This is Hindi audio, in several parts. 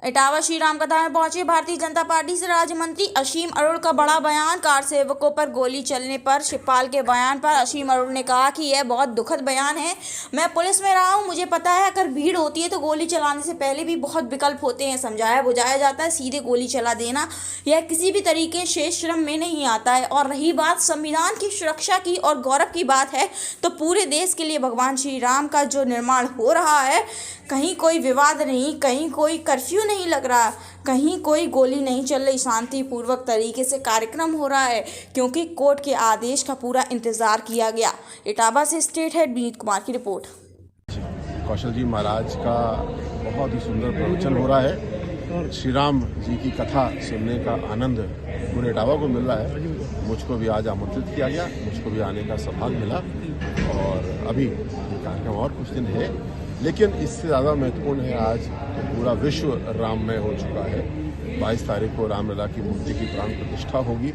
इटावा श्री राम कथा में पहुंचे भारतीय जनता पार्टी से राज्य मंत्री असीम अरोड़ का बड़ा बयान। कार सेवकों पर गोली चलने पर शिवपाल के बयान पर असीम अरोड़ ने कहा कि यह बहुत दुखद बयान है। मैं पुलिस में रहा हूं, मुझे पता है अगर भीड़ होती है तो गोली चलाने से पहले भी बहुत विकल्प होते हैं, समझाया बुझाया जाता है। सीधे गोली चला देना यह किसी भी तरीके से श्रम में नहीं आता है। और रही बात संविधान की सुरक्षा की और गौरव की बात है तो पूरे देश के लिए भगवान श्री राम का जो निर्माण हो रहा है, कहीं कोई विवाद नहीं, कहीं कोई कर्फ्यू नहीं लग रहा, कहीं कोई गोली नहीं चल रही, शांतिपूर्वक तरीके से कार्यक्रम हो रहा है क्योंकि कोर्ट के आदेश का पूरा इंतजार किया गया। इटावा से स्टेट हेड विनीत कुमार की रिपोर्ट। कौशल जी महाराज का बहुत ही सुंदर प्रवचन हो रहा है। श्री राम जी की कथा सुनने का आनंद पूरे इटावा को मिल रहा है। मुझको भी आज आमंत्रित किया गया, मुझको भी आने का सौभाग्य मिला और अभी ये कार्यक्रम और कुछ दिन है, लेकिन इससे ज़्यादा महत्वपूर्ण है आज तो पूरा विश्व राममय हो चुका है। 22 तारीख को रामलला की मूर्ति की प्राण प्रतिष्ठा होगी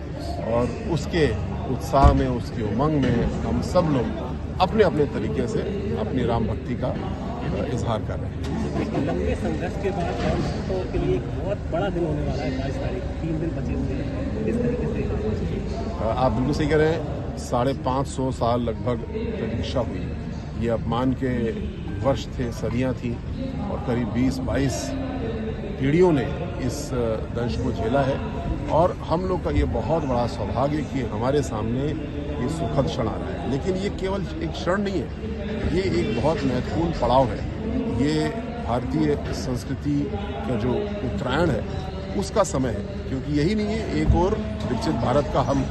और उसके उत्साह में, उसके उमंग में हम सब लोग अपने अपने तरीके से अपनी राम भक्ति का इजहार कर रहे हैं। एक लंबे संघर्ष के बाद राम भक्तों के लिए एक बहुत बड़ा दिन होने वाला है। 22 तारीख 3 दिन बचे हुए हैं। किस तरीके से आप बिल्कुल सही कह रहे हैं। 550 साल लगभग प्रतीक्षा हुई। ये अपमान के वर्ष थे, सदियां थी और करीब 20-22 पीढ़ियों ने इस दंश को झेला है और हम लोग का ये बहुत बड़ा सौभाग्य कि हमारे सामने ये सुखद क्षण आ रहा है। लेकिन ये केवल एक क्षण नहीं है, ये एक बहुत महत्वपूर्ण पड़ाव है। ये भारतीय संस्कृति का जो उत्तरायण है उसका समय है, क्योंकि यही नहीं है, एक और विकसित भारत का हम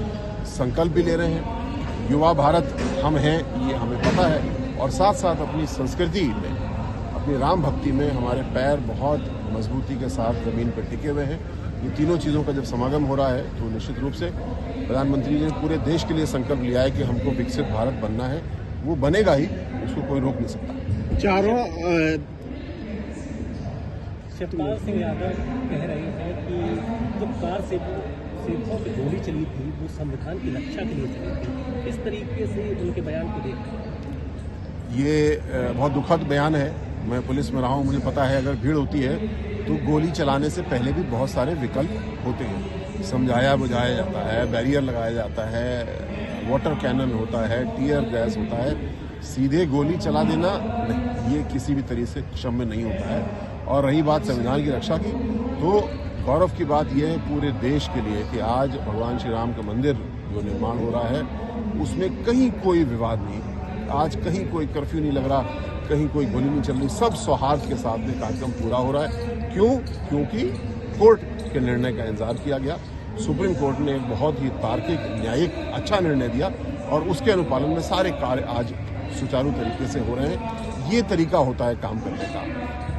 संकल्प भी ले रहे हैं। युवा भारत हम हैं, ये हमें पता है और साथ साथ अपनी संस्कृति में, अपनी राम भक्ति में हमारे पैर बहुत मजबूती के साथ ज़मीन पर टिके हुए हैं। ये तीनों चीज़ों का जब समागम हो रहा है तो निश्चित रूप से प्रधानमंत्री ने पूरे देश के लिए संकल्प लिया है कि हमको विकसित भारत बनना है। वो बनेगा ही, उसको कोई रोक नहीं सकता। चारों शिवपाल सिंह यादव कह रहे हैं कि जो कार सेवकों पे गोली चली थी वो संविधान की रक्षा के लिए चली थी। किस तरीके से उनके बयान को देखते हैं? ये बहुत दुखद बयान है। मैं पुलिस में रहा हूँ, मुझे पता है अगर भीड़ होती है तो गोली चलाने से पहले भी बहुत सारे विकल्प होते हैं। समझाया बुझाया जाता है, बैरियर लगाया जाता है, वाटर कैनन होता है, टीयर गैस होता है। सीधे गोली चला देना नहीं, ये किसी भी तरीके से क्षम में नहीं होता है। और रही बात संविधान की रक्षा की, तो गौरव की बात यह है पूरे देश के लिए कि आज भगवान श्री राम का मंदिर जो निर्माण हो रहा है उसमें कहीं कोई विवाद नहीं, आज कहीं कोई कर्फ्यू नहीं लग रहा, कहीं कोई गोली नहीं चल रही, सब सौहार्द के साथ में कार्यक्रम पूरा हो रहा है। क्यों? क्योंकि कोर्ट के निर्णय का इंतजार किया गया। सुप्रीम कोर्ट ने एक बहुत ही तार्किक, न्यायिक, अच्छा निर्णय दिया और उसके अनुपालन में सारे कार्य आज सुचारू तरीके से हो रहे हैं। ये तरीका होता है काम करने का।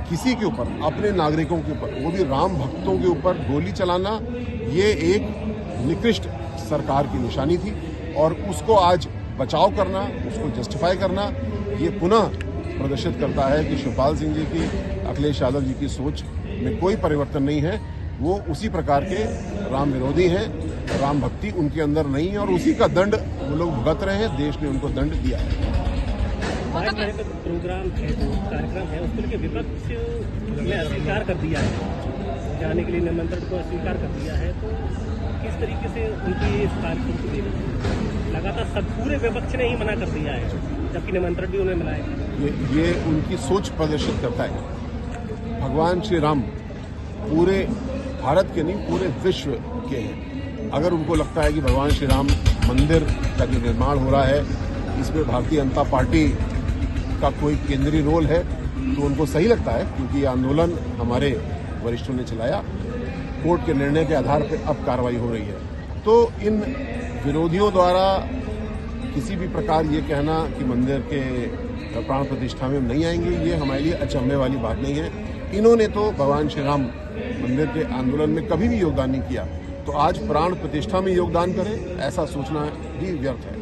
किसी के ऊपर, अपने नागरिकों के ऊपर, वो भी राम भक्तों के ऊपर गोली चलाना, ये एक निकृष्ट सरकार की निशानी थी और उसको आज बचाव करना, उसको जस्टिफाई करना, ये पुनः प्रदर्शित करता है कि शिवपाल सिंह जी की, अखिलेश यादव जी की सोच में कोई परिवर्तन नहीं है। वो उसी प्रकार के राम विरोधी हैं, राम भक्ति उनके अंदर नहीं है और उसी का दंड वो लोग भुगत रहे हैं। देश ने उनको दंड दिया है। प्रोग्राम है, कार्यक्रम है, उसके लिए विपक्ष ने अस्वीकार कर दिया है, जाने के लिए निमंत्रण को अस्वीकार कर दिया है। तो किस तरीके से उनकी इस कार्यक्रम को देखा? लगातार सब पूरे विपक्ष ने ही मना कर दिया है, जबकि निमंत्रण भी उन्हें मिला है। ये उनकी सोच प्रदर्शित करता है। भगवान श्री राम पूरे भारत के नहीं, पूरे विश्व के हैं। अगर उनको लगता है कि भगवान श्री राम मंदिर का जो निर्माण हो रहा है इसमें भारतीय जनता पार्टी का कोई केंद्रीय रोल है तो उनको सही लगता है, क्योंकि ये आंदोलन हमारे वरिष्ठों ने चलाया। कोर्ट के निर्णय के आधार पर अब कार्रवाई हो रही है। तो इन विरोधियों द्वारा किसी भी प्रकार ये कहना कि मंदिर के प्राण प्रतिष्ठा में नहीं आएंगे, ये हमारे लिए अचंभे वाली बात नहीं है। इन्होंने तो भगवान श्री राम मंदिर के आंदोलन में कभी भी योगदान नहीं किया, तो आज प्राण प्रतिष्ठा में योगदान करें, ऐसा सोचना भी व्यर्थ है।